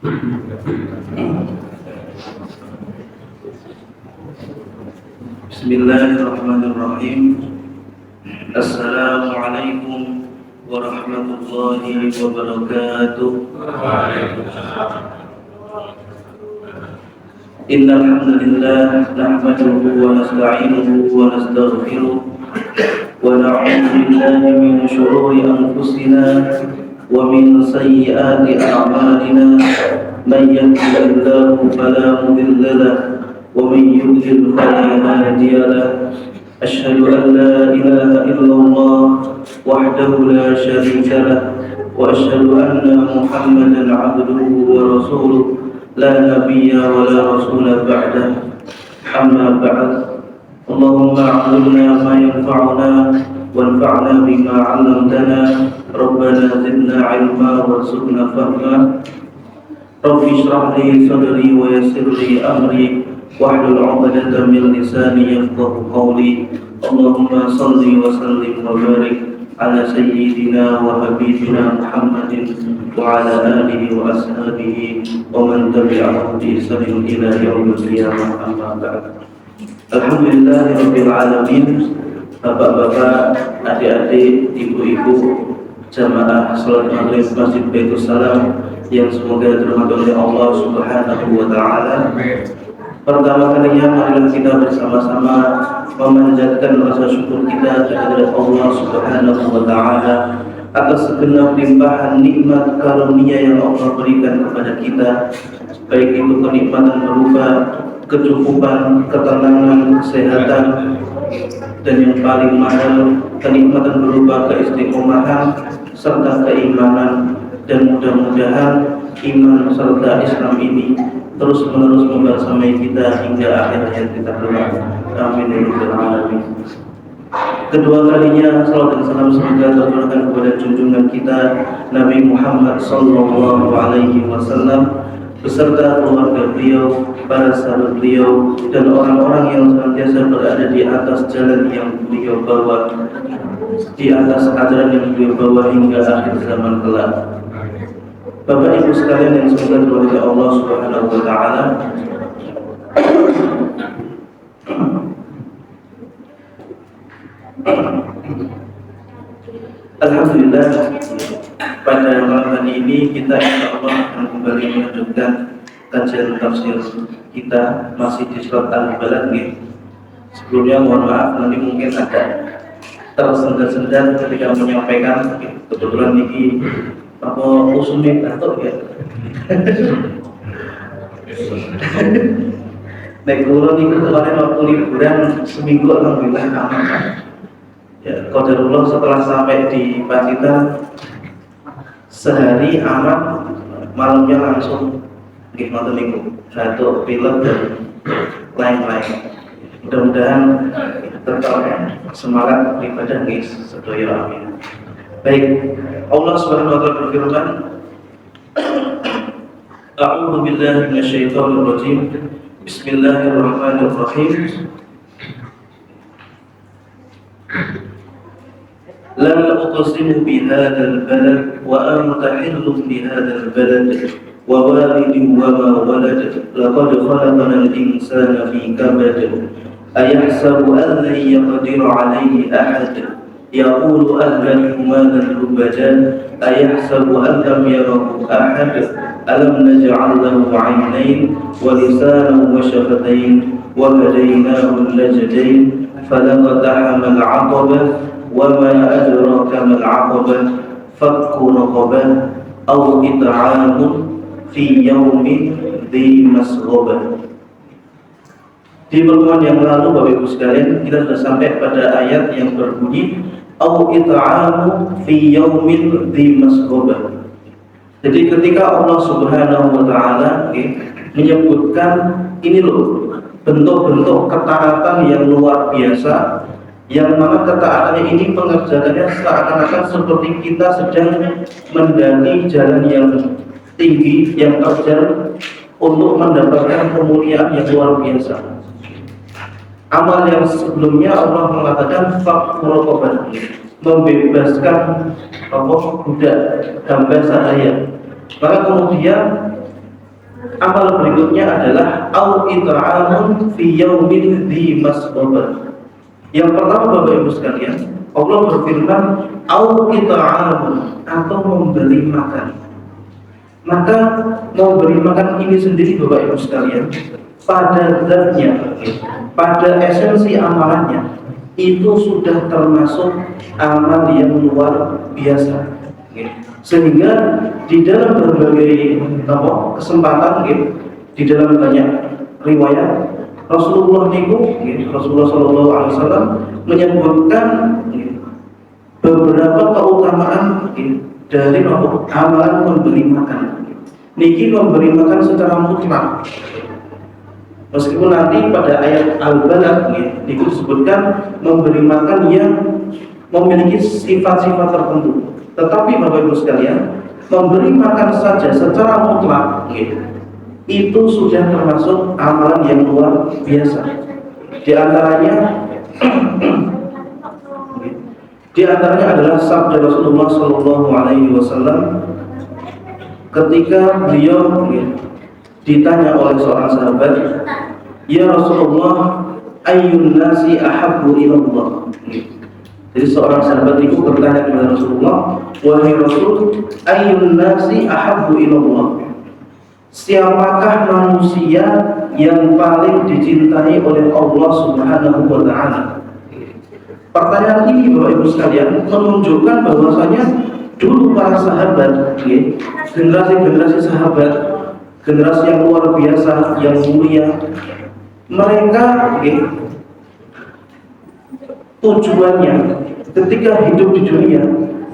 Bismillahirrahmanirrahim. Assalamualaikum warahmatullahi wabarakatuh. Innal hamdalillah nahmaduhu wa nasta'inuhu wa nastaghfiruh wa na'udzu billahi min shururi anfusina wa min sayyiati a'malina. Man yahdihillahu fala mudilla lahu wa man yudlil fala hadiya lahu. Asyhadu an la ilaha illallah wahdahu la syarika lahu wa asyhadu anna Muhammadan 'abduhu wa rasuluh la nabiyya wa la rasula ba'dah. Amma ba'd. Allahumma 'allimna ma yanfa'una wanfa'na bima 'allamtana. Rabbana zidna 'ilma warzuqna fahma. Rabbi shrah li sadri wa yassir li amri wahlul 'uqdatam min lisani yafqahu qawli. Allahumma shalli wa sallim wa barik ala sayyidina wa habibina Muhammadin wa ala alihi wa ashabihi wa man tabi'ahum bi ihsanin ila yaumil qiyamah. Amma ba'd. Alhamdulillahirabbil alamin. Bapak-bapak, adik-adik, ibu-ibu, jamaah salat maghrib Masjid Baitus Salam yang semoga dirahmati oleh Allah Subhanahu wa taala. Pertama kalinya marilah kita bersama-sama memanjatkan rasa syukur kita kepada Allah Subhanahu wa taala atas segenap limpahan nikmat karunia yang Allah berikan kepada kita, baik itu kenikmatan berupa kecukupan, ketenangan, kesehatan, dan yang paling mahal kenikmatan berupa keistiqomahan serta keimanan. Dan mudah-mudahan iman serta Islam ini terus menerus membersamai kita hingga akhir hayat kita kelak. Amin ya rabbal alamin. Kedua kalinya salawat dan salam semoga tercurahkan kepada junjungan kita Nabi Muhammad sallallahu alaihi wasallam beserta keluarga beliau, para sahabat beliau, dan orang-orang yang senantiasa berada di atas jalan yang beliau bawa, di atas ajaran yang beliau bawa hingga akhir zaman kelak. Bapak Ibu sekalian yang semoga dirahmati Allah Subhanahu wa taala. Alhamdulillah, pada malam hari ini kita insyaallah akan kembali melanjutkan kajian tafsir kita masih di surat Al-Balad. Sebelumnya mohon maaf nanti mungkin agak tersendat-sendat ketika menyampaikan. Kebetulan ini apa usulnya atau ya. Nek kula niku kemarin waktu liburan seminggu alhamdulillah aman. Ya, qadarullah setelah sampai di Pacitan sehari aman, malamnya langsung gimana niku batuk, pilek dan lain-lain. Mudah-mudahan tetap semangat beribadah guys, sedaya amin. Baik, Allah Subhanahu wa taala berfirman, A'udzu billahi minasyaitonir rajim. Bismillahirrahmanirrahim. La uqsimu bihadzal balad wa anta hillun bihadzal balad wa walidin wa ma walad laqad khalaqnal insana fi kabad ayahsabu an lan yaqdiru alayhi ahad yaqulu ahlaktu malan lubadan ayahsabu an lam yarahu ahad alam naj'al lahu 'aynayn wa lisanan wa shafatayn wa hadaynahu al-najdayn falaqtahama al-'aqabah wa ma adraka mal 'aqabah fakku raqabah aw it'amun fi yaumin dhi masghabah. Di pertemuan yang lalu Bapak Ibu sekalian kita sudah sampai pada ayat yang berbunyi aw it'amu fi yaumin dhi masghobah. Jadi ketika Allah Subhanahu wa taala menyebutkan ini loh bentuk-bentuk ketaatan yang luar biasa, yang mana ketaatannya ini pengerjaannya seakan-akan seperti kita sedang mendaki jalan yang tinggi, yang terjal untuk mendapatkan kemuliaan yang luar biasa. Amal yang sebelumnya Allah mengatakan fakmurokoban, membebaskan budak hamba sahaya. Maka kemudian amal berikutnya adalah au it'amun fi yaumin dzi masghab. Yang pertama Bapak Ibu sekalian, Allah berfirman au it'amun, atau memberi makan. Maka memberi makan ini sendiri Bapak Ibu sekalian, pada zatnya, pada esensi amalannya itu sudah termasuk amal yang luar biasa. Sehingga di dalam berbagai kesempatan, di dalam banyak riwayat Rasulullah Shallallahu Alaihi Wasallam menyebutkan beberapa keutamaan dari amalan memberi makan. Niki memberi makan secara mutlak. Meskipun nanti pada ayat Al-Balad disebutkan memberi makan yang memiliki sifat-sifat tertentu. Tetapi Bapak Ibu sekalian, memberi makan saja secara mutlak itu sudah termasuk amalan yang luar biasa. Di antaranya adalah sabda Rasulullah Shallallahu Alaihi Wasallam ketika beliau ditanya oleh seorang sahabat, "Ya Rasulullah, ayyun nasi ahabbu ilallah?" Jadi seorang sahabat itu bertanya kepada Rasulullah, "Wahai Rasul, ayyun nasi ahabbu ilallah?" Siapakah manusia yang paling dicintai oleh Allah Subhanahu wa taala? Pertanyaan ini Bapak Ibu sekalian menunjukkan bahwasanya dulu para sahabat, generasi-generasi sahabat, generasi yang luar biasa, yang mulia, mereka tujuannya ketika hidup di dunia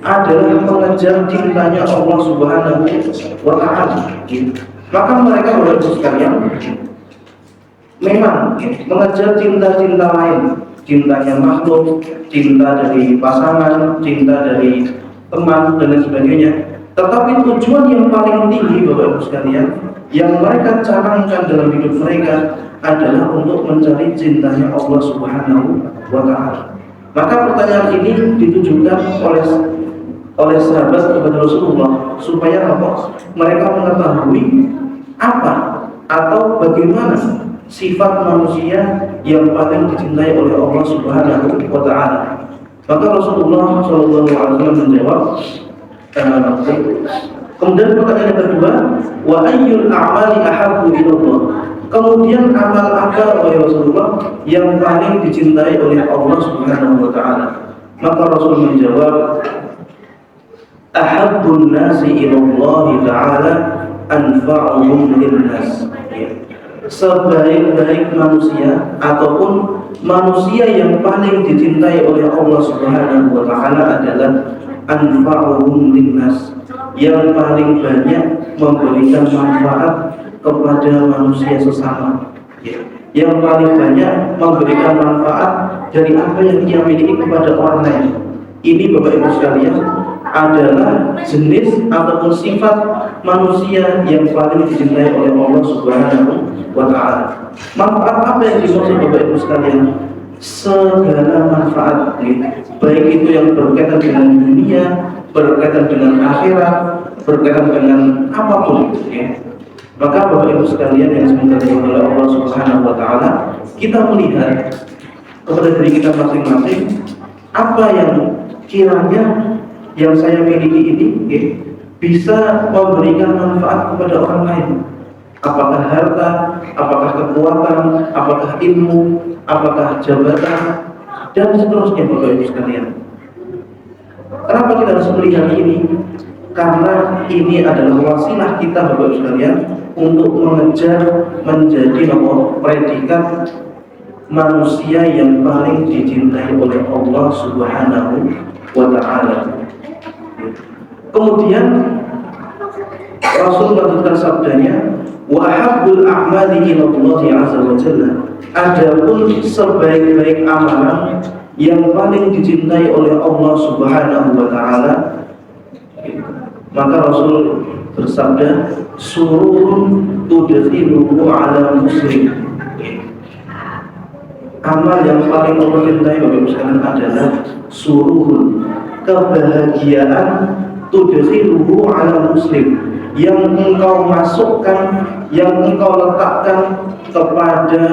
adalah mengejar cintanya Allah Subhanahu wa taala. Maka mereka Bapak Ibu sekalian memang mengejar cinta-cinta lain, cintanya makhluk, cinta dari pasangan, cinta dari teman dan lain sebagainya. Tetapi tujuan yang paling tinggi Bapak Ibu sekalian yang mereka canangkan dalam hidup mereka adalah untuk mencari cintanya Allah Subhanahu wa taala. Maka pertanyaan ini ditujukan oleh sahabat kepada Rasulullah supaya mereka mengetahui apa atau bagaimana sifat manusia yang paling dicintai oleh Allah Subhanahu wa taala. Maka Rasulullah Shallallahu Alaihi Wasallam menjawab, kemudian pertanyaan yang kedua, wa ayyul a'mali ahabbu ilallah? Kemudian amal apa wahai Rasulullah yang paling dicintai oleh Allah Subhanahu wa taala? Maka Rasul menjawab, ahabbun nasi ilallah ta'ala anfa'uhum linnas. Sebaik-baik manusia ataupun manusia yang paling dicintai oleh Allah Subhanahu wa taala adalah anfa'uhum linnas, yang paling banyak memberikan manfaat kepada manusia sesama, yang paling banyak memberikan manfaat dari apa yang ia miliki kepada orang lain. Ini Bapak Ibu sekalian adalah jenis ataupun sifat manusia yang paling dicintai oleh Allah Subhanahu wa taala. Manfaat apa yang dimaksud Bapak Ibu sekalian? Segala manfaat, baik itu yang berkaitan dengan dunia, berkaitan dengan akhirat, berkaitan dengan apapun. Maka Bapak Ibu sekalian yang dimuliakan oleh Allah Subhanahu wa taala, kita melihat kepada diri kita masing-masing, apa yang kiranya yang saya miliki ini bisa memberikan manfaat kepada orang lain. Apakah harta, apakah kekuatan, apakah ilmu, apakah jabatan, dan seterusnya Bapak Ibu sekalian. Kenapa kita harus melihat ini? Karena ini adalah wasilah kita Bapak Ibu sekalian untuk mengejar menjadi predikat manusia yang paling dicintai oleh Allah Subhanahu wa taala. Kemudian Rasul melanjutkan sabdanya, wa habbul a'mali ilallahi azza wa jalla. Adapun sebaik-baik amalan yang paling dicintai oleh Allah Subhanahu wa taala, maka Rasul bersabda, sururun tudkhiluhu ala muslim. Amal yang paling Allah cintai Bapak Ibu sekalian adalah sururun, kebahagiaan tudkhiluhu ala muslim, yang engkau masukkan, yang engkau letakkan kepada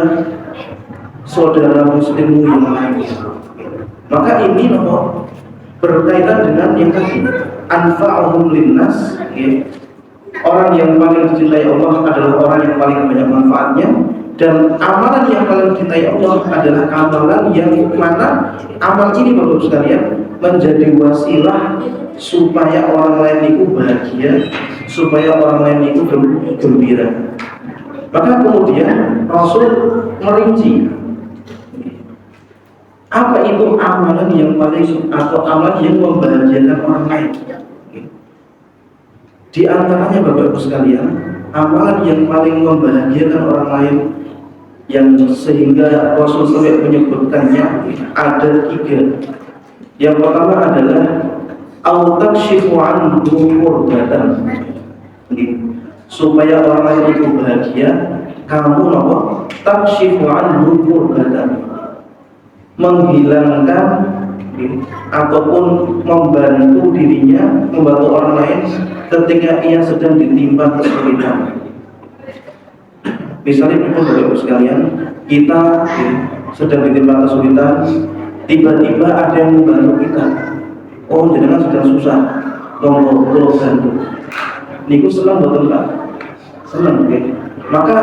saudara muslimmu yang lain. Maka ini berkaitan dengan yang tadi, anfa'uhum linnas, orang yang paling dicintai Allah adalah orang yang paling banyak manfaatnya, dan amalan yang paling dicintai Allah adalah amalan yang mana amal ini Bapak sekalian menjadi wasilah supaya orang lain itu bahagia, supaya orang lain itu gembira. Maka kemudian Rasul merinci apa itu amalan yang paling atau amalan yang membahagiakan orang lain. Di antaranya Bapak Ibu sekalian, amalan yang paling membahagiakan orang lain yang sehingga Rasul sampai menyebutkannya ada 3. Yang pertama adalah au-takshifu anhu qurbatan. Supaya orang lain itu bahagia, kamu takshifu anhu qurbatan, menghilangkan ataupun membantu dirinya, membantu orang lain ketika ia sedang ditimpa kesulitan. Misalnya Bapak Ibu sekalian, kita sedang ditimpa kesulitan, tiba-tiba ada yang membantu kita. Oh, jenengan sedang susah, monggo bantu. Niku senang betul Pak? Senang, Maka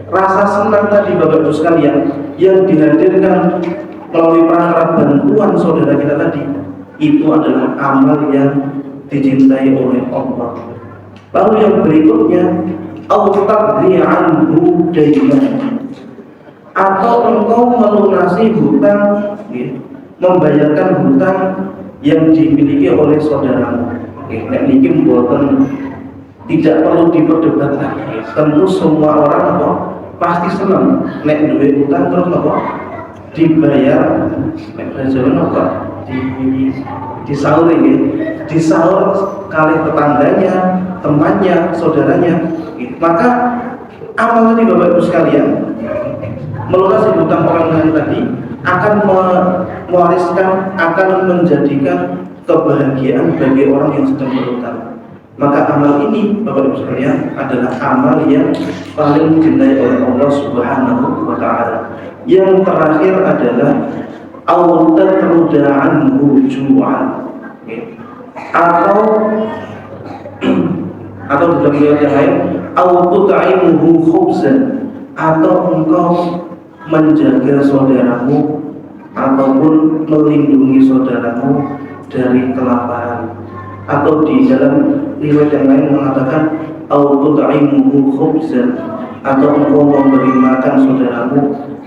rasa senang tadi Bapak Ibu sekalian yang dihadirkan melalui perangkat bantuan saudara kita tadi, itu adalah amal yang dicintai oleh Allah. Lalu yang berikutnya, au-taqdi anhu dainan, atau engkau melunasi hutang, membayarkan hutang yang dimiliki oleh saudaramu. Nek niki mboten tidak perlu diperdebatkan. Tentu semua orang pasti senang nek duwe hutang terus dibayar, nek jalan disaur disaur kali tetangganya, temannya, saudaranya. Maka amal tadi Bapak Ibu sekalian, melunasi hutang orang lain tadi akan mewariskan, akan menjadikan kebahagiaan bagi orang yang sedang berhutang. Maka amal ini Bapak Ibu sekalian adalah amal yang paling dicintai oleh Allah Subhanahu wa taala. Yang terakhir adalah au-tatruda anhu ju'an, atau dalam riwayat yang lain au-tut'imuhu khubzan, atau engkau menjaga saudaramu ataupun melindungi saudaramu dari kelaparan. Atau di dalam riwayat yang lain mengatakan au-tut'imuhu khubzan, atau engkau memberi makan saudaramu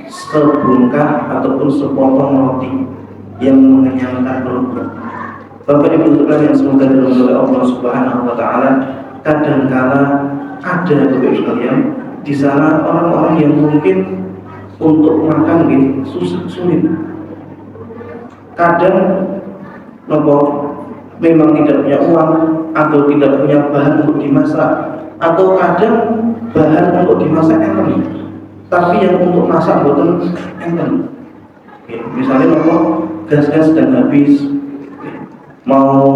sebungkah ataupun sepotong roti yang mengenyangkan perut. Bapak Ibu sekalian yang semoga dirahmati oleh Allah Subhanahu wa taala, kadangkala ada Bapak Ibu sekalian di sana orang-orang yang mungkin untuk makan sulit. Kadang memang tidak punya uang atau tidak punya bahan untuk dimasak, atau kadang bahan untuk dimasak enten, tapi yang untuk masak boten enten. Misalnya gas-gas sedang habis, mau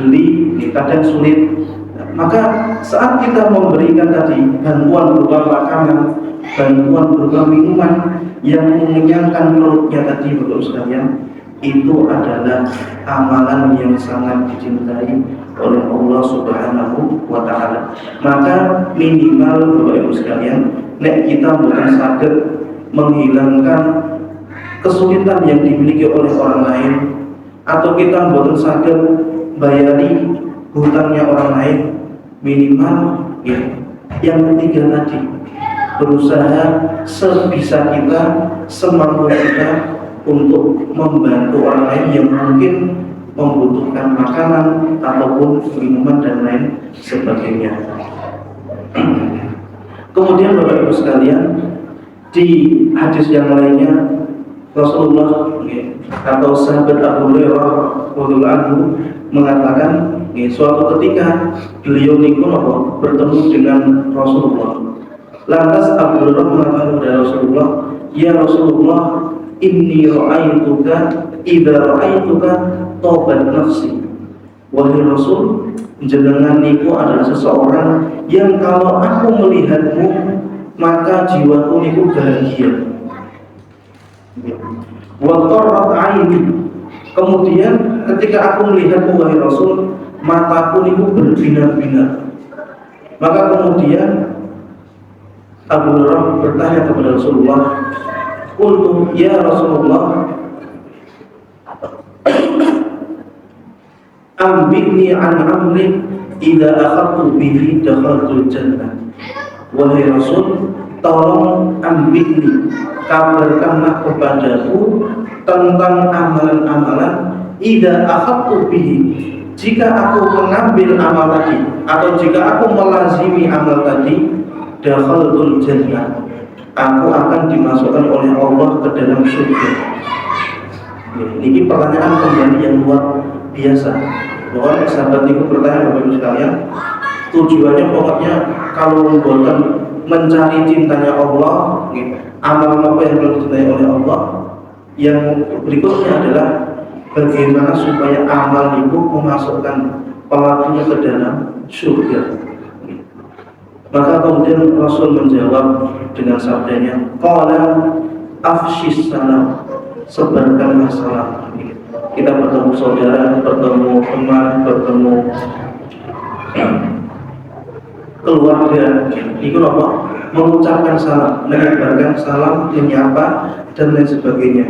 beli kadang sulit. Maka saat kita memberikan tadi bantuan berupa makanan, bantuan berupa minuman yang mengenyangkan perutnya tadi Bapak sekalian, itu adalah amalan yang sangat dicintai oleh Allah Subhanahu wa taala. Maka minimal Bapak Ibu sekalian, nek kita bukan saged menghilangkan kesulitan yang dimiliki oleh orang lain, atau kita bukan saged bayari hutangnya orang lain, minimal yang ketiga tadi, berusaha sebisa kita, semampu kita untuk membantu orang lain yang mungkin membutuhkan makanan ataupun minuman dan lain sebagainya. Kemudian Bapak Ibu sekalian, di hadis yang lainnya Rasulullah atau sahabat Abu Hurairah radhiyallahu anhu mengatakan, suatu ketika beliau bertemu dengan Rasulullah. Lantas Abu Hurairah mengatakan kepada Rasulullah, "Ya Rasulullah, inni ra'aituka idza ra'aituka taubat nafsi wahai Rasul, jenengan niku adalah seseorang yang kalau aku melihatmu maka jiwaku niku bahagia. Wa qarrat aini, kemudian ketika aku melihatmu wahai Rasul, mataku niku berbinar-binar. Maka kemudian Abu Hurairah bertanya kepada Rasulullah, "Qultu ya Rasulullah, ambini an amri idza akhadtu bihi dakhaltul jannah." Wahai Rasul, tolong ambini, kabarkanlah kepadaku tentang amalan-amalan idza akhadtu bihi, jika aku mengambil amal tadi atau jika aku melazimi amal tadi, dakhaltul jannah, aku akan dimasukkan oleh Allah ke dalam surga. Ini pertanyaan kembali yang luar biasa. Bahwa sahabat itu bertanya kepada Ibu sekalian, tujuannya pokoknya kalau membuatkan mencari cintanya Allah, amal apa yang perlu dicintai oleh Allah. Yang berikutnya adalah bagaimana supaya amal itu memasukkan pelakunya ke dalam surga. Maka kemudian Rasul menjawab dengan sabdanya, qala afshis salam, sebarkanlah salam. Kita bertemu saudara, bertemu teman, bertemu keluarga, itu apa? Mengucapkan salam, menyebarkan salam, menyapa dan lain sebagainya.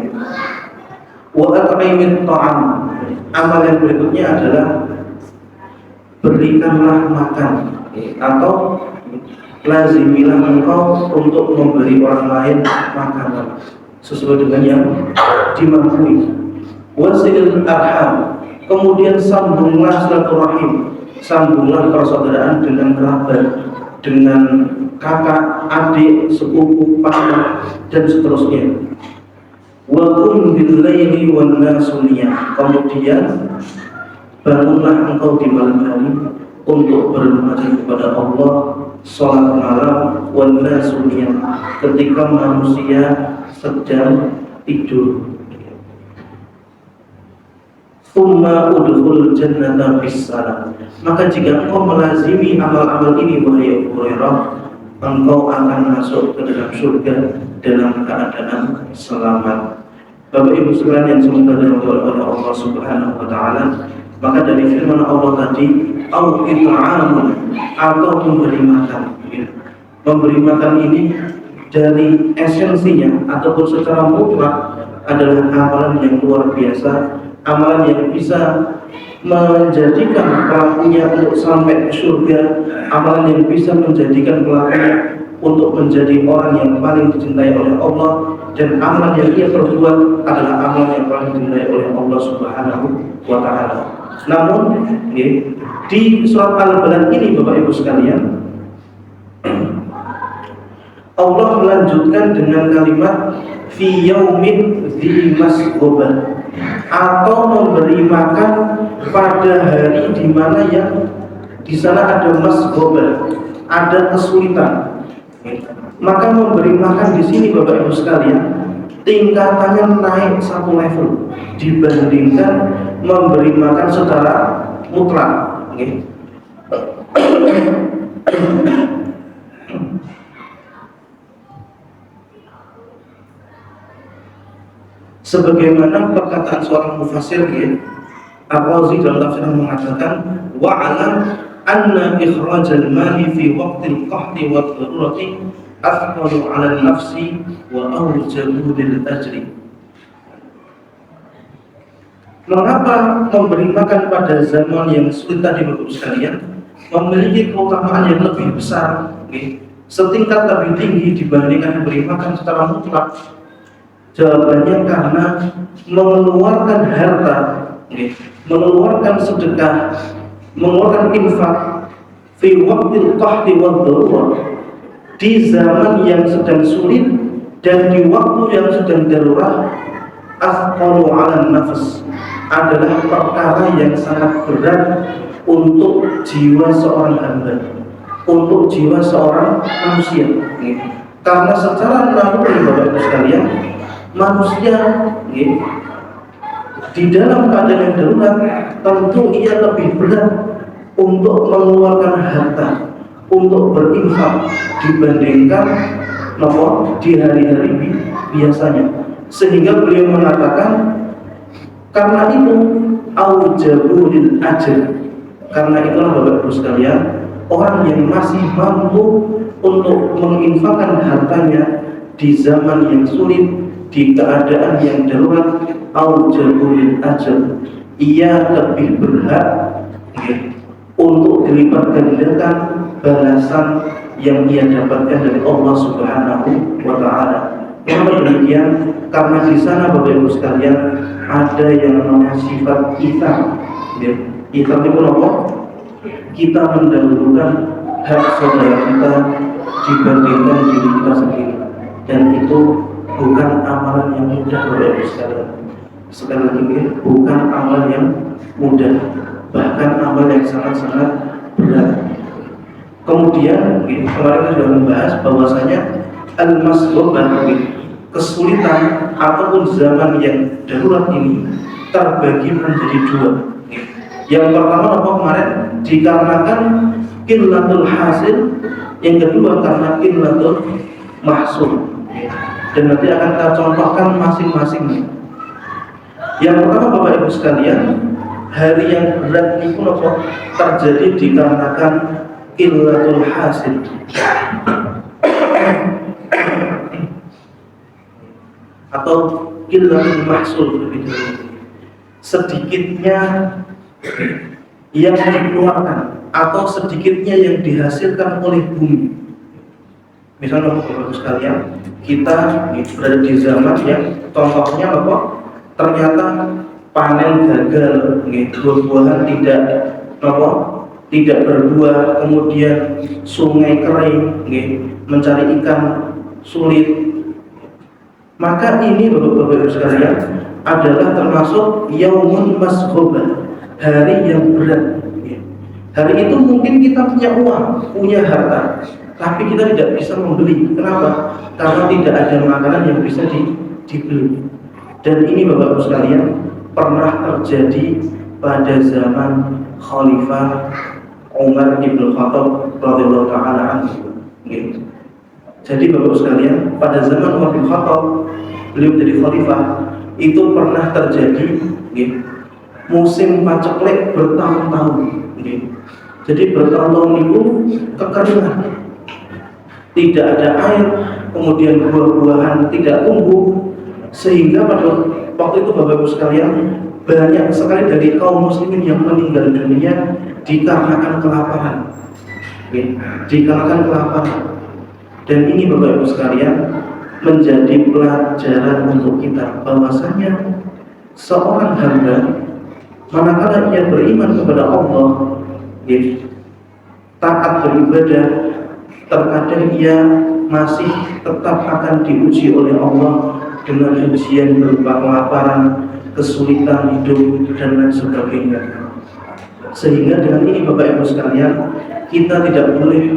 Wa at'imit ta'am, amal yang berikutnya adalah berikanlah makan atau lazimilah engkau untuk memberi orang lain makanan sesuai dengan yang dimampu. Wasilul arham, kemudian sambunglah silaturahim, sambunglah persaudaraan dengan kerabat, dengan kakak, adik, sepupu, paman dan seterusnya. Wa qum bil laili wan nasu niyam, kemudian bangunlah engkau di malam hari untuk bermunajat kepada Allah, salat malam, wan nasu niyam, ketika manusia sedang tidur. Tsumma udkhul jannata bis-salam, maka jika engkau melazimi amal-amal ini wahai Abu Hurairah, engkau akan masuk ke dalam surga dalam keadaan selamat. Bapak Ibu sekalian yang semoga dirahmati oleh Allah Subhanahu wa taala, maka dari firman Allah tadi, au it'amun, atau memberi makan. Memberi makan ini dari esensinya ataupun secara mutlak adalah amalan yang luar biasa, amalan yang bisa menjadikan pelakunya untuk sampai ke surga, amalan yang bisa menjadikan pelakunya untuk menjadi orang yang paling dicintai oleh Allah, dan amalan yang ia perbuat adalah amalan yang paling dicintai oleh Allah Subhanahu wa taala. Namun di surat Al-Balad ini Bapak Ibu sekalian, Allah melanjutkan dengan kalimat fi yaumin dzi masghubah, atau memberi makan pada hari di mana yang di sana ada masghubah, ada kesulitan. Maka memberi makan di sini Bapak Ibu sekalian tingkatannya naik satu level dibandingkan memberi makan secara mutlak. Sebagaimana perkataan seorang mufassir, Al-Razi dalam tafsirnya mengatakan, wa'alam anna ikhrajal mali fi waqtil qahdi wa dharurati athqalu 'ala an-nafsi wa awjabu lil ajri. Mengapa memberi makan pada zaman yang sulit tadi Bapak sekalian memiliki keutamaan yang lebih besar, setingkat lebih tinggi dibandingkan memberi makan secara mutlak? Jawabannya karena mengeluarkan harta, mengeluarkan sedekah, mengeluarkan infak fi waqtil qahdi wad darurah, di zaman yang sedang sulit dan di waktu yang sedang darurat, athqalu 'alan nafs, adalah perkara yang sangat berat untuk jiwa seorang hamba, untuk jiwa seorang manusia. Karena secara naluri Bapak Ibu sekalian, manusia di dalam keadaan yang darurat tentu ia lebih berat untuk mengeluarkan harta, untuk berinfak dibandingkan di hari-hari biasanya. Sehingga beliau mengatakan, karena itu aujabulil ajr, karena itulah Bapak Ibu sekalian, orang yang masih mampu untuk menginfakkan hartanya di zaman yang sulit, di keadaan yang darurat, aujabulil ajr, ia lebih berhak untuk dilipat gandakan balasan yang ia dapatkan dari Allah Subhanahu wa Ta'ala. Kenapa demikian? Karena di sana Bapak Ibu sekalian ada yang namanya sifat itham. Itham itu apa? Kita mendahulukan hak saudara kita dibandingkan diri kita sendiri, dan itu bukan amalan yang mudah Bapak Ibu sekalian. Sekali lagi, bukan amalan yang mudah, bahkan amal yang sangat-sangat berat. Kemudian kemarin kita sudah membahas bahwasanya al-masghubah, kesulitan ataupun zaman yang darurat ini terbagi menjadi dua. Yang pertama apa kemarin? Dikarenakan qillatul hasil, yang kedua karena qillatul mahsul. Dan nanti akan kita contohkan masing-masing. Yang pertama Bapak Ibu sekalian, hari yang berat itu terjadi dikarenakan qillatul hasil. Atau qillatul mahsul, sedikitnya yang dikeluarkan atau sedikitnya yang dihasilkan oleh bumi. Misalnya Bapak Ibu sekalian, kita berada di zaman yang contohnya ternyata panen gagal, buah-buahan tidak berbuah, kemudian sungai kering, mencari ikan sulit. Maka ini Bapak Ibu sekalian adalah termasuk yaumun masghubah, hari yang berat. Hari itu mungkin kita punya uang, punya harta, tapi kita tidak bisa membeli. Kenapa? Karena tidak ada makanan yang bisa dibeli. Dan ini Bapak Ibu sekalian pernah terjadi pada zaman Khalifah Umar bin Khattab radhiyallahu taala anhu. Jadi Bapak Ibu sekalian, pada zaman Umar bin Khattab, beliau menjadi khalifah, itu pernah terjadi musim paceklik bertahun-tahun. Jadi bertahun-tahun itu kekeringan, tidak ada air, kemudian buah-buahan tidak tumbuh, sehingga pada waktu itu Bapak Ibu sekalian banyak sekali dari kaum muslimin yang meninggal dunia dikarenakan kelaparan. Dikarenakan kelaparan. Dan ini Bapak Ibu sekalian menjadi pelajaran untuk kita bahwasanya seorang hamba manakala ia beriman kepada Allah, taat beribadah, terkadang ia masih tetap akan diuji oleh Allah dengan ujian berupa kelaparan, kesulitan hidup, dan lain sebagainya. Sehingga dengan ini Bapak Ibu sekalian, kita tidak boleh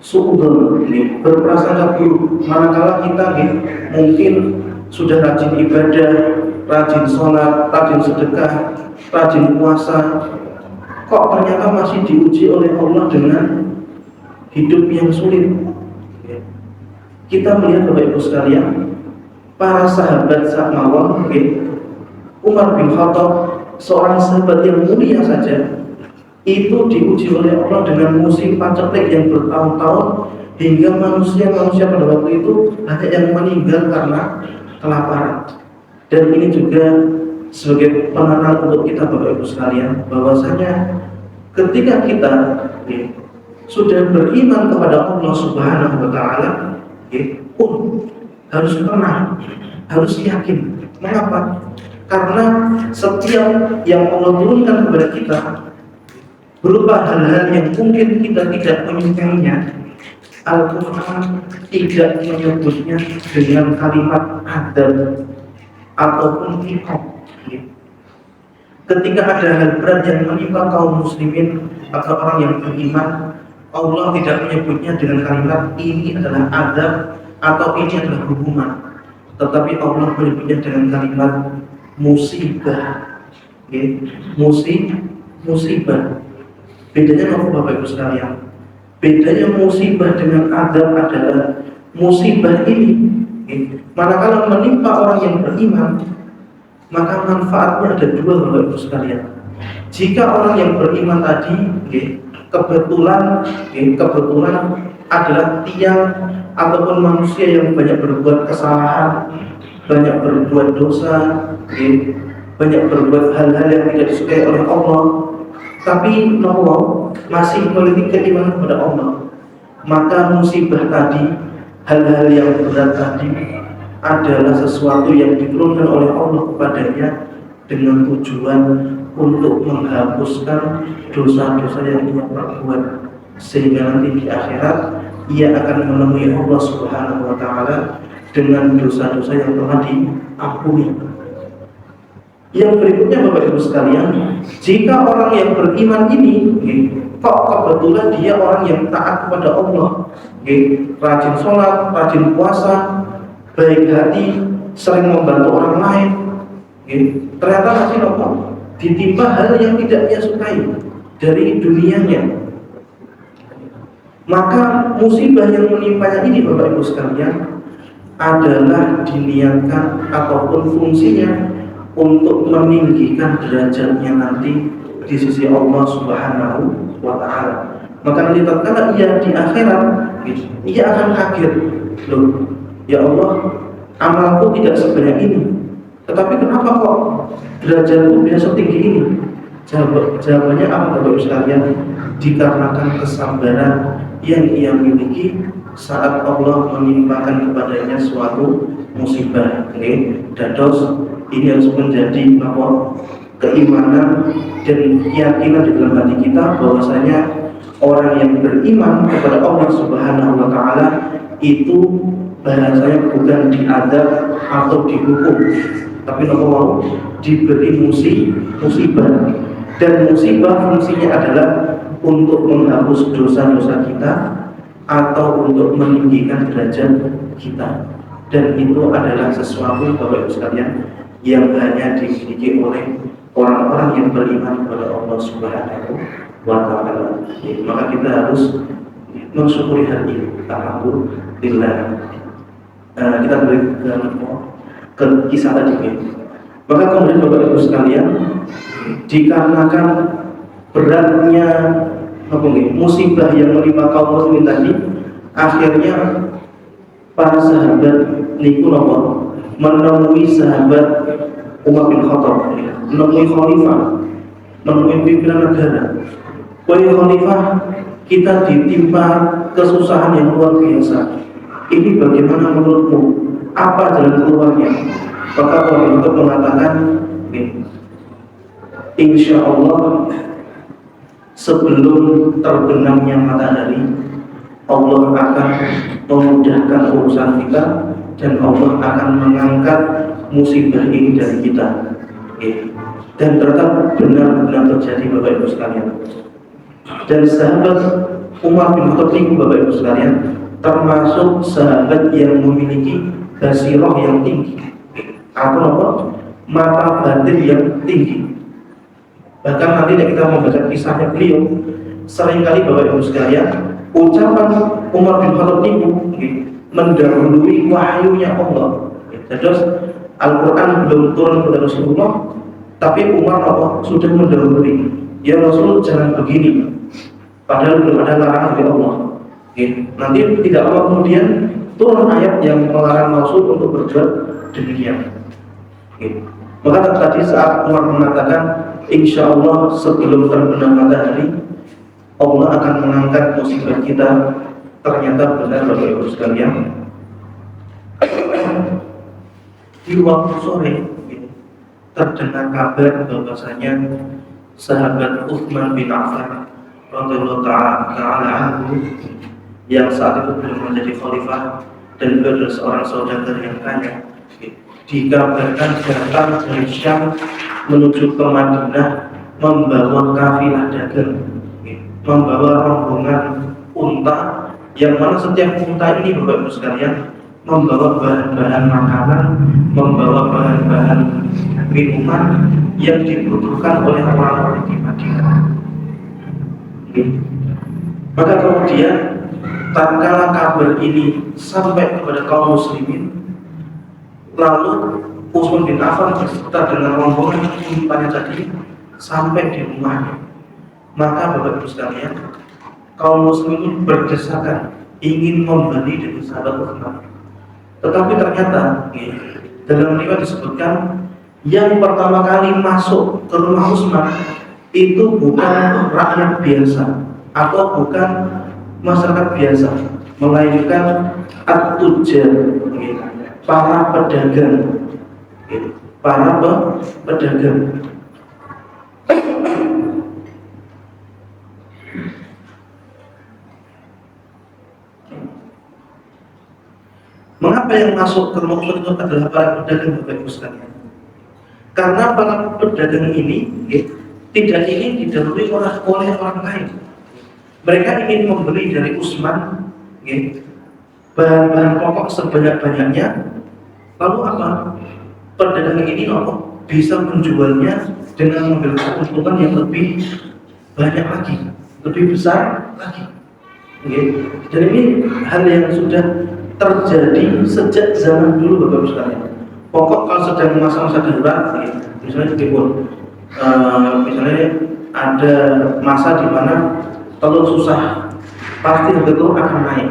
suudzon, berprasangka buruk manakala kita mungkin sudah rajin ibadah, rajin sholat, rajin sedekah, rajin puasa, kok ternyata masih diuji oleh Allah dengan hidup yang sulit. Kita melihat Bapak Ibu sekalian, para sahabat saat awal, Umar bin Khattab, seorang sahabat yang mulia saja, itu diuji oleh Allah dengan musim paceklik yang bertahun-tahun, hingga manusia pada waktu itu ada yang meninggal karena kelaparan. Dan ini juga sebagai penenang untuk kita Bapak Ibu sekalian, bahwasanya ketika kita sudah beriman kepada Allah Subhanahu wa Ta'ala, harus tenang, harus yakin. Mengapa? Karena setiap yang Allah turunkan kepada kita berupa hal-hal yang mungkin kita tidak menyukainya, Al-Quran tidak menyebutnya dengan kalimat adab ataupun iqab. Ketika ada hal berat yang menimpa kaum muslimin atau orang yang beriman, Allah tidak menyebutnya dengan kalimat ini adalah adab atau ini adalah hukuman, tetapi Allah menyebutnya dengan kalimat musibah. musibah. Bedanya apa Bapak Ibu sekalian? Bedanya musibah dengan azab adalah musibah ini manakala menimpa orang yang beriman, maka manfaatnya ada dua Bapak Ibu sekalian. Jika orang yang beriman tadi kebetulan adalah tiang ataupun manusia yang banyak berbuat kesalahan, banyak berbuat dosa, banyak berbuat hal-hal yang tidak disukai oleh Allah, tapi Allah masih memiliki keimanan kepada Allah, maka musibah tadi, hal-hal yang berat tadi adalah sesuatu yang diturunkan oleh Allah kepadanya dengan tujuan untuk menghapuskan dosa-dosa yang ia perbuat, sehingga nanti di akhirat ia akan menemui Allah Subhanahu wa Ta'ala dengan dosa-dosa yang telah diampuni. Yang berikutnya Bapak Ibu sekalian, jika orang yang beriman ini kok kebetulan dia orang yang taat kepada Allah, rajin sholat, rajin puasa, baik hati, sering membantu orang lain, ternyata masih ditimpa hal yang tidak dia sukai dari dunianya, maka musibah yang menimpanya ini Bapak Ibu sekalian adalah diniatkan ataupun fungsinya untuk meninggikan derajatnya nanti di sisi Allah Subhanahu wa Ta'ala. Maka nanti tatkala ia di akhirat, ia akan kaget, loh, ya Allah, amalku tidak sebanyak ini, tetapi kenapa kok derajatku bisa setinggi ini? Jawabannya apa Bapak Ibu sekalian? Dikarenakan kesabaran yang ia miliki saat Allah menimpakan kepadanya suatu musibah. Dados ini harus menjadi keimanan dan keyakinan di dalam hati kita bahwasanya orang yang beriman kepada Allah Subhanahu wa Ta'ala itu bahasanya bukan diadab atau dihukum, tapi diberi musibah. Dan musibah fungsinya adalah untuk menghapus dosa-dosa kita atau untuk meninggikan derajat kita. Dan itu adalah sesuatu Bapak Ibu sekalian yang hanya dimiliki oleh orang-orang yang beriman kepada Allah Subhanahu wa Ta'ala. Maka kita harus mensyukuri hal ini. Alhamdulillah. Kita berikan ke kisah tadi. Maka kemudian Bapak Ibu sekalian, dikarenakan beratnya musibah yang menimpa kaum muslimin tadi, akhirnya para sahabat niku menemui sahabat Umar bin Khattab, menemui khalifah, menemui pimpinan negara. Wahai khalifah, kita ditimpa kesusahan yang luar biasa. Ini bagaimana menurutmu? Apa jalan keluarnya? Maka Umar bin Khattab mengatakan, insya Allah sebelum terbenamnya matahari, Allah akan memudahkan urusan kita dan Allah akan mengangkat musibah ini dari kita. Dan ternyata benar-benar terjadi Bapak Ibu sekalian. Dan sahabat Umar bin Khattab ini Bapak Ibu sekalian termasuk sahabat yang memiliki basirah yang tinggi atau mata batin yang tinggi. Bahkan nanti kita membaca kisahnya beliau, seringkali Bapak Ibu sekalian ucapan Umar bin Khattab itu mendahului wahyunya Allah. Terus Al-Quran belum turun kepada Rasulullah, tapi Umar sudah mendahului. Ya Rasul, jangan begini. Padahal belum ada larangan dari Allah. Nanti tidak lama kemudian turun ayat yang melarang Rasul untuk berbuat demikian. Maka tadi saat Umar mengatakan, insya Allah sebelum terbenam matahari Allah akan mengangkat musibah kita, ternyata benar Bapak Ibu sekalian. Di waktu sore terdengar kabar bahwasanya sahabat Utsman bin Affan radhiyallahu ta'ala anhu yang saat itu belum menjadi khalifah dan adalah seorang saudagar yang kaya, dikabarkan datang dari Syam menuju ke Madinah membawa kafilah dagang, membawa rombongan unta, yang mana setiap unta ini Bapak Ibu sekalian membawa bahan-bahan makanan, membawa bahan-bahan minuman yang dibutuhkan oleh orang-orang di Madinah. Maka kemudian tatkala kabar ini sampai kepada kaum muslimin, lalu Utsman bin Affan beserta dengan rombongan timpannya tadi sampai di rumahnya. Maka Bapak Ibu sekalian, kaum muslimin berdesakan ingin membeli dengan sahabat Utsman. Tetapi ternyata dalam riwayat disebutkan yang pertama kali masuk ke rumah Utsman itu bukan rakyat biasa atau bukan masyarakat biasa, melainkan at-tujjar, para pedagang. Mengapa yang masuk ke rumah Utsman itu adalah para pedagang, Bapak Ibu sekalian? Karena para pedagang ini tidak ingin didahului oleh orang lain. Mereka ingin membeli dari Utsman bahan-bahan pokok sebanyak-banyaknya. Lalu apa? Pedagang ini bisa menjualnya dengan mengambil keuntungan yang lebih banyak lagi, lebih besar lagi. Dan ini hal yang sudah terjadi sejak zaman dulu, Bapak Ibu sekalian. Pokok kalau sedang masa-masa darurat, misalnya misalnya ada masa di mana telur susah, pasti harga telur akan naik.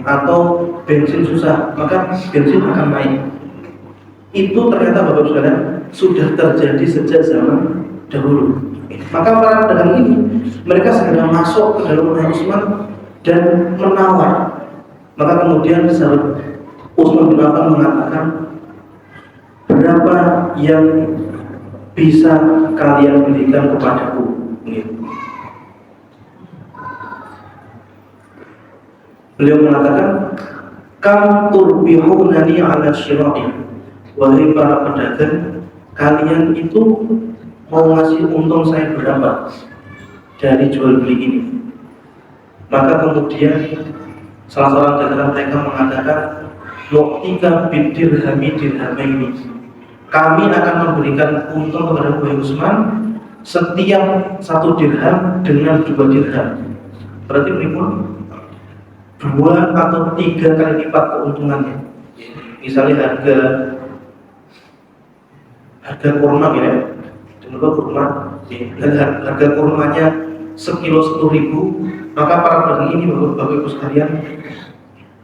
Atau bensin susah, maka bensin akan naik. Itu ternyata Bapak Ibu sekalian sudah terjadi sejak zaman dahulu. Maka para pedagang ini mereka segera masuk ke dalam rumah Utsman dan menawar. Maka kemudian sahabat Utsman bin Affan mengatakan, berapa yang bisa kalian berikan kepadaku? Beliau mengatakan, kam turbihunani ala syira'i. Wahai para pedagang, kalian itu mau ngasih untung saya berapa dari jual beli ini? Maka kemudian salah seorang di antara mereka mengatakan, nu'tika bidirhami dirhamaini. Kami akan memberikan untung kepada Abu Utsman setiap 1 dirham dengan 2 dirham. Berarti berapa? 2 atau 3 kali lipat keuntungannya. Misalnya harga kurma harga kurmanya sekilo 10.000, maka para pedagang ini Bapak Ibu sekalian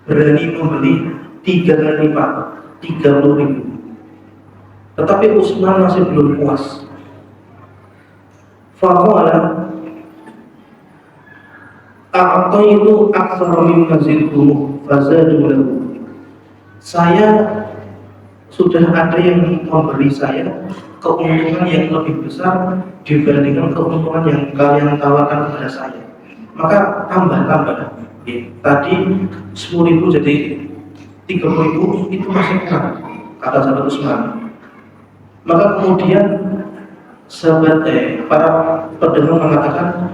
berani membeli 3 kali lipat, 30.000. Tetapi Utsman masih belum puas. Faqala a'taitu aktsara mimma zidtumu fazadu lahu. Saya sudah ada yang memberi saya keuntungan yang lebih besar dibandingkan keuntungan yang kalian tawarkan kepada saya. Maka tambah. Tadi 10.000 jadi 30.000, itu masih kurang, kata sahabat Utsman. Maka kemudian para pedagang mengatakan,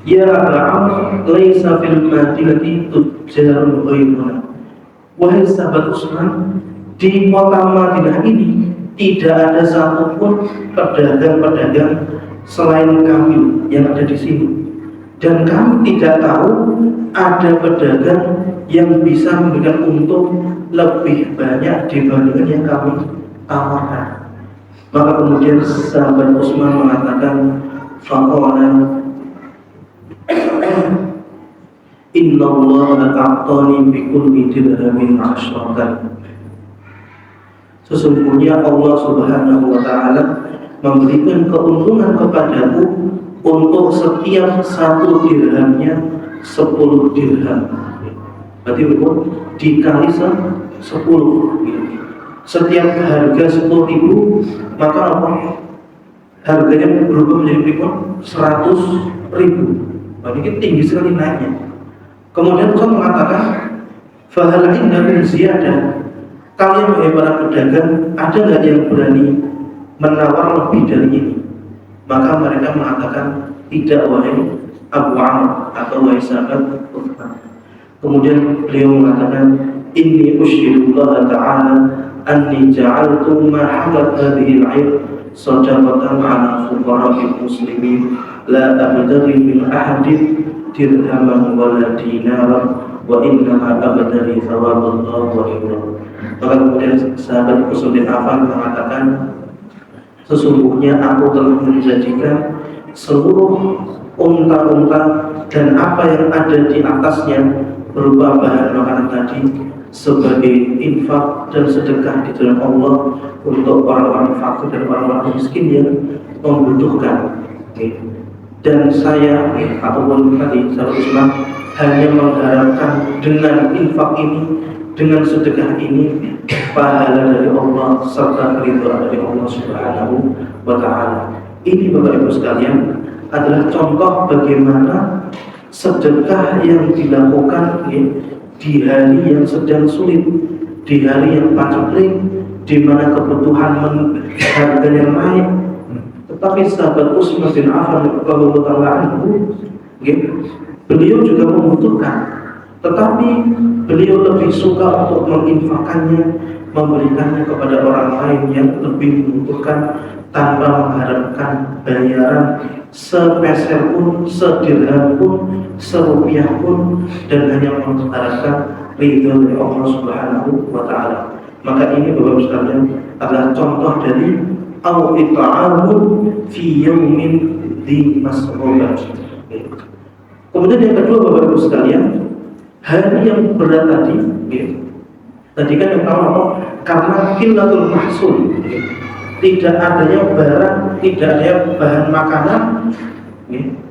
ya Amr, laisa fil madinati tujjarun ghairuna. Wahai sahabat Utsman, di kota Madinah ini tidak ada satupun pedagang-pedagang selain kami yang ada di sini. Dan kami tidak tahu ada pedagang yang bisa memberikan untung lebih banyak dibandingkan yang kami tawarkan. Maka kemudian sahabat Utsman mengatakan, faqala inna Allah a'tani bi kulli dirhamin 'ashratan. Sesungguhnya Allah Subhanahu wa ta'ala memberikan keuntungan kepadaku untuk setiap 1 dirhamnya 10 dirham. Berarti dikali 10. Setiap harga 10.000, maka harganya berubah menjadi 100.000. Ini tinggi sekali naiknya. Kemudian Rasul mengatakan, fahal indakum ziyadah. Kalian wahai para pedagang, ada nggak yang berani menawar lebih dari ini? Maka mereka mengatakan, tidak wahai Abu Amr atau wahai sahabat Utsman. Kemudian beliau mengatakan, inni usyhidullah ta'ala anni ja'altu ma hamat hadhihi al-'ayr sadaqatan 'ala fuqara'il muslimin la abtaghi min ahadin dirhaman wala dinaran wa innama abtaghi thawaballah wa ridha. Maka kemudian sahabat Utsman bin Affan mengatakan, sesungguhnya aku telah menjadikan seluruh unta-unta dan apa yang ada di atasnya berupa bahan makanan tadi sebagai infak dan sedekah di jalan Allah untuk orang-orang fakir dan orang-orang miskin yang membutuhkan. Dan saya ataupun tadi sahabat Utsman hanya mengharapkan dengan infak ini, dengan sedekah ini, pahala dari Allah serta keridhaan dari Allah Subhanahu wa Ta'ala. Ini Bapak Ibu sekalian adalah contoh bagaimana sedekah yang dilakukan di hari yang sedang sulit, di hari yang paceklik, di mana kebutuhan harga yang naik. Tetapi sahabat Utsman bin Affan radhiyallahu anhu, beliau juga membutuhkan, tetapi beliau lebih suka untuk menginfakannya, memberikannya kepada orang lain yang lebih membutuhkan tanpa mengharapkan bayaran sepeser pun, sedirham pun, serupiah pun, dan hanya mengharapkan ridho dari Allah Subhanahu wa Ta'ala. Maka ini Bapak-Ibu sekalian adalah contoh dari al-it'amun fi yaumin di mas'ubat. Kemudian yang kedua Bapak-Ibu sekalian, hari yang berat tadi, tadi kan yang pertama karena qillatul mahsul, tidak adanya barang, tidak ada bahan makanan,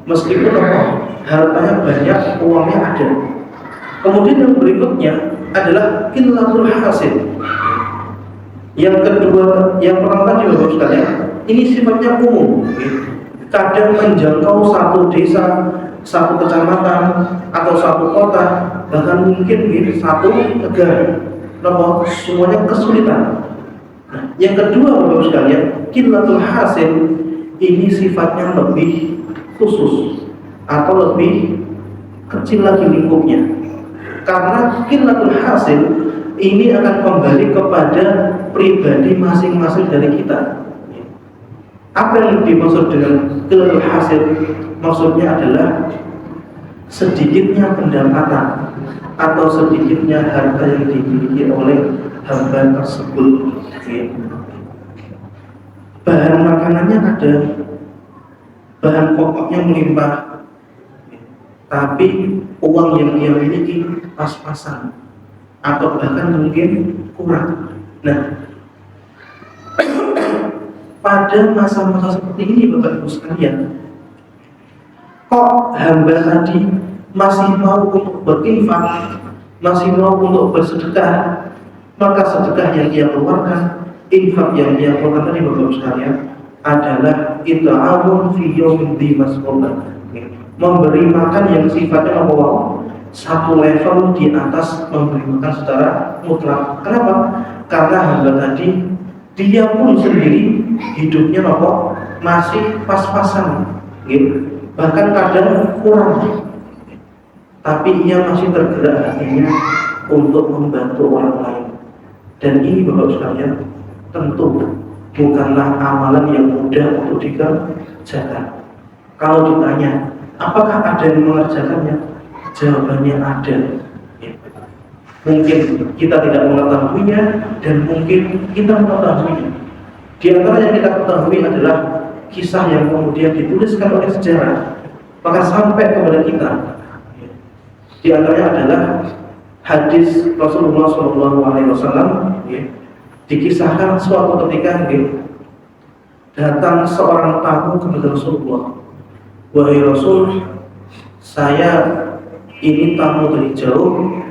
meskipun hartanya banyak, uangnya ada. Kemudian yang berikutnya adalah qillatul hasil. Yang kedua, yang pertama tadi Bapak sekalian, ini sifatnya umum, kadang menjangkau satu desa, satu kecamatan atau satu kota, bahkan mungkin satu negara. Semuanya kesulitan. Yang kedua Bapak sekalian, qillatul hasil ini sifatnya lebih khusus atau lebih kecil lagi lingkupnya. Karena qillatul hasil ini akan kembali kepada pribadi masing-masing dari kita. Apa yang dimaksud dengan qillatul hasil? Maksudnya adalah sedikitnya pendapatan atau sedikitnya harta yang dimiliki oleh hamba tersebut. Bahan makanannya ada, bahan pokoknya melimpah, tapi uang yang dia miliki pas-pasan atau bahkan mungkin kurang. Nah, pada masa-masa seperti ini Bapak Ibu sekalian, kok hamba tadi masih mau untuk berinfak, masih mau untuk bersedekah, maka sedekah yang dia keluarkan, infak yang dia keluarkan tadi Bapak Ibu sekalian adalah it'amun fi yaumin dzi mas'ubat, memberi makan yang sifatnya satu level di atas memberi makan secara mutlak. Kenapa? Karena hamba tadi dia pun sendiri hidupnya masih pas-pasan, bahkan kadang kurang, tapi ia masih tergerak hatinya untuk membantu orang lain. Dan ini Bapak sekalian tentu bukanlah amalan yang mudah untuk dikerjakan. Kalau ditanya apakah ada yang mengerjakannya, jawabannya ada. Mungkin kita tidak mengetahuinya dan mungkin kita mengetahuinya. Di antara yang kita ketahui adalah kisah yang kemudian dituliskan oleh sejarah, maka sampai kepada kita. Di antaranya adalah hadis Rasulullah SAW. Dikisahkan suatu ketika datang seorang tamu kepada Rasulullah. Wahai Rasul, saya ini tamu dari jauh,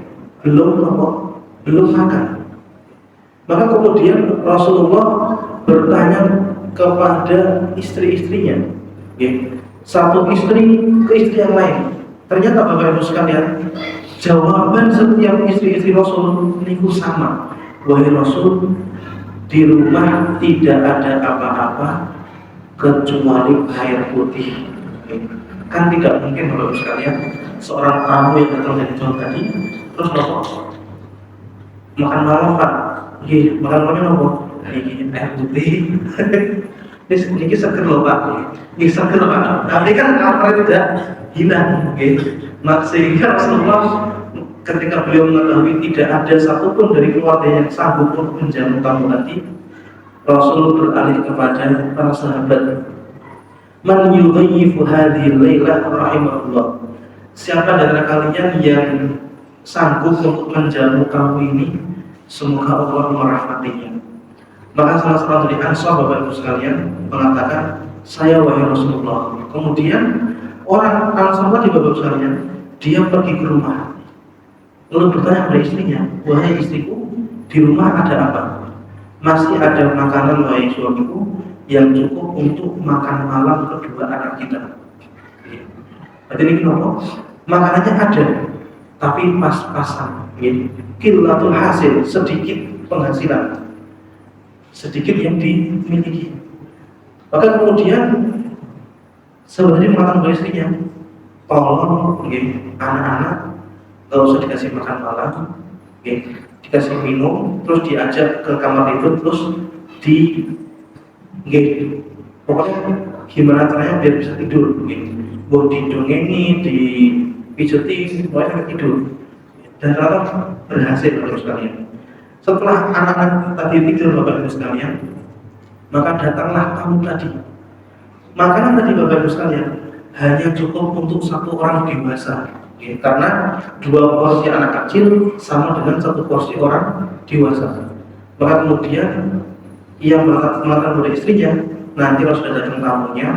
belum makan. Maka kemudian Rasulullah bertanya kepada istri-istrinya, satu istri ke istri yang lain. Ternyata Bapak Ibu sekalian, jawaban setiap istri-istri Rasul itu sama. Wahai Rasul, di rumah tidak ada apa-apa kecuali air putih. Kan tidak mungkin Bapak Ibu sekalian, seorang tamu yang datang dari jauh tadi terus makan malam Pak, Nggih, makan nopo? Iki air putih. Ini seger loh Pak. Ini seger Pak. Tapi kan lapar tidak hilang. Sehingga Rasulullah ketika beliau mengetahui tidak ada satupun dari keluarga yang sanggup untuk menjamu tamu tadi, Rasul beralih kepada para sahabat, man yudhayyifu hadhihi lailah rahimahullah. Siapa dari kalian yang sanggup untuk menjamu tamu ini, semoga Allah merahmatinya. Maka salah seorang dari Ansar, Bapak Ibu sekalian, mengatakan, saya wahai Rasulullah. Kemudian orang Ansar tadi, Bapak Ibu sekalian, dia pergi ke rumah, lalu bertanya pada istrinya, wahai istriku, di rumah ada apa? Masih ada makanan, wahai suamiku, yang cukup untuk makan malam kedua anak kita. Berarti ini kenapa? Makanannya ada, tapi pas-pasan. Qillatul hasil, sedikit penghasilan, sedikit yang dimiliki. Maka kemudian sebenarnya mengatakan kepada istrinya, tolong anak-anak gak usah dikasih makan malam, dikasih minum, terus diajak ke kamar tidur, terus pokoknya gimana caranya biar bisa tidur, mau didongengi, dipijeti, pokoknya tidur. Dan ternyata berhasil, Bapak sekalian. Setelah anak-anak tadi tidur, Bapak Ibu sekalian, maka datanglah tamu tadi. Makanan tadi, Bapak Ibu sekalian, hanya cukup untuk satu orang dewasa, karena 2 porsi anak kecil sama dengan 1 porsi orang dewasa. Maka kemudian ia mengatakan kepada istrinya, nanti kalau sudah datang tamunya,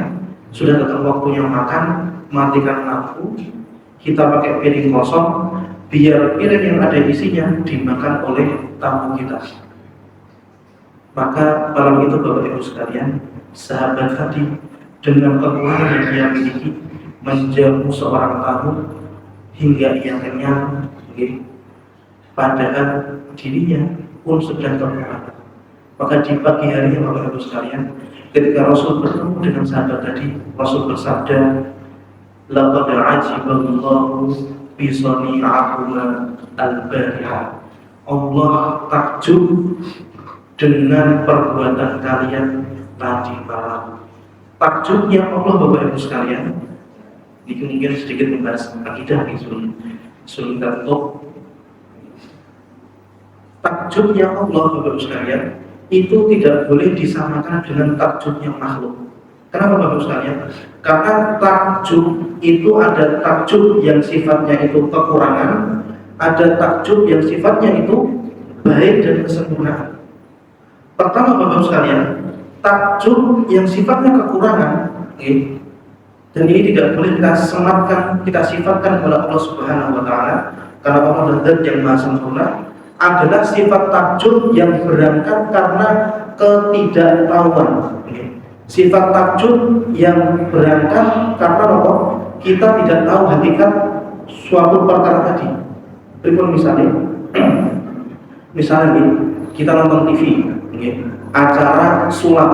sudah datang waktunya makan, matikan lampu, kita pakai piring kosong, biar piring yang ada isinya dimakan oleh tamu kita. Maka malam itu, Bapak Ibu sekalian, sahabat tadi dengan kekuatan yang dia miliki menjamu seorang tamu hingga ia kenyang, padahal dirinya pun sedang terluka. Maka di pagi harinya, Bapak Ibu sekalian, ketika Rasul bertemu dengan sahabat tadi, Rasul bersabda, laqad ajiballahu bi sani'ahuma al-barihah. Allah takjub dengan perbuatan kalian tadi malam. Takjubnya Allah, Bapak Ibu sekalian, ini mungkin sedikit membahas akidah sebelum kita tutup. Takjubnya Allah, Bapak Ibu sekalian, itu tidak boleh disamakan dengan takjubnya makhluk. Kenapa, Bapak Ibu sekalian? Karena takjub itu ada takjub yang sifatnya itu kekurangan, ada takjub yang sifatnya itu baik dan kesempurnaan. Pertama, Bapak Ibu sekalian, takjub yang sifatnya kekurangan, dan ini tidak boleh kita sematkan, kita sifatkan kepada Allah Subhanahu wa Ta'ala, karena Allah adalah Zat yang Maha Sempurna, adalah sifat takjub yang berangkat karena ketidaktahuan. Sifat takjub yang berangkat karena apa? Kita tidak tahu hakikat suatu perkara tadi. Berikan misalnya nih, kita nonton TV, acara sulap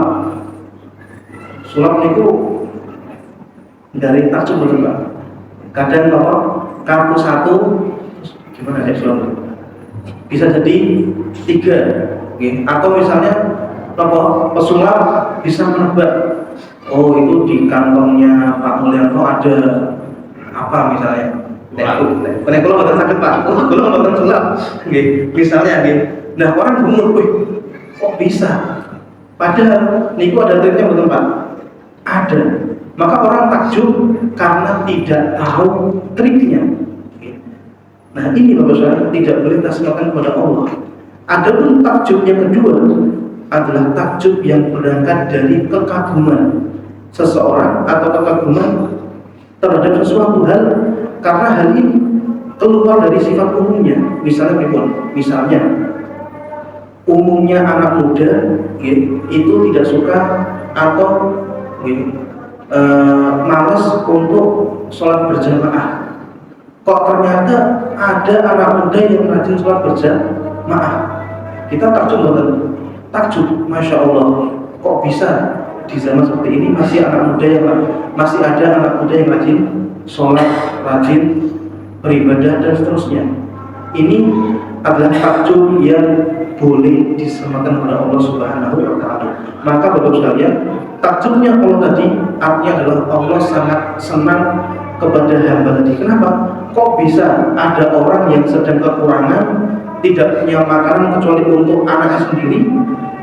itu dari takjub, betul Pak. Kadang apa? Kartu 1 gimana ya sulap? Bisa jadi 3, atau misalnya pesulap bisa menebak, oh itu di kantongnya Pak Mulyanto ada apa misalnya, kalau nggak sakit Pak, kalau nggak sulap, misalnya, nah orang bingung, kok bisa? Padahal niku ada triknya, betul Pak? Ada. Maka orang takjub karena tidak tahu triknya. Nah ini Bapak Saudara tidak boleh kita serahkan kepada Allah. Adapun takjub yang kedua adalah takjub yang berangkat dari kekaguman seseorang atau kekaguman terhadap sesuatu hal, karena hal ini keluar dari sifat umumnya. Misalnya umumnya anak muda itu tidak suka atau malas untuk sholat berjamaah. Kok ternyata ada anak muda yang rajin sholat berjamaah. Kita takjub, Masya Allah, kok bisa di zaman seperti ini masih ada anak muda yang rajin sholat, rajin beribadah dan seterusnya. Ini adalah takjub yang boleh diserahkan kepada Allah Subhanahu wa taala. Maka Bapak sekalian, takjubnya Allah tadi artinya adalah Allah sangat senang kepada hamba tadi. Kenapa? Kok bisa ada orang yang sedang kekurangan, tidak punya makanan kecuali untuk anaknya sendiri,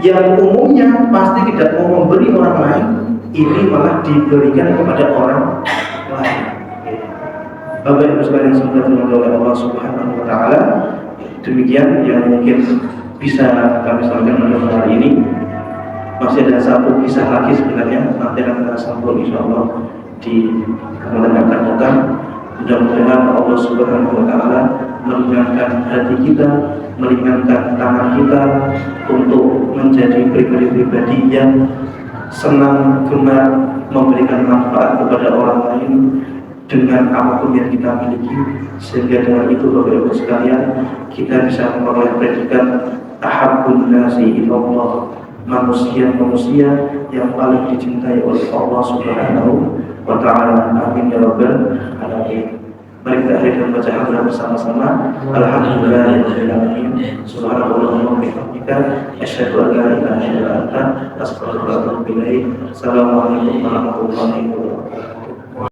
yang umumnya pasti tidak mau memberi orang lain, ini malah diberikan kepada orang lain. Bapak Ibu sekalian sudah dimuliakan oleh Allah Subhanahu wa taala. Demikian yang mungkin bisa kami sampaikan pada hari ini. Masih ada satu kisah lagi sebenarnya, nanti akan kita sambung insyaallah di kemudian akan datang. Mudah-mudahan Allah Subhanahu wa taala meringankan hati kita, meringankan tangan kita untuk menjadi pribadi-pribadi yang senang gemar memberikan manfaat kepada orang lain dengan apapun yang kita miliki, sehingga dengan itu Bapak Ibu sekalian kita bisa memperoleh predikat ahabbun nasi ilallah, manusia yang paling dicintai oleh Allah Subhanahu wa taala. Amin ya rabbal alamin. Mari kita akhiri dan baca hamdalah bersama-sama. Alhamdulillahirabbil alamin. Subhanallahumma wa bihamdika asyhadu an la ilaha illa anta astaghfiruka wa atubu ilaik. Assalamualaikum warahmatullahi wabarakatuh.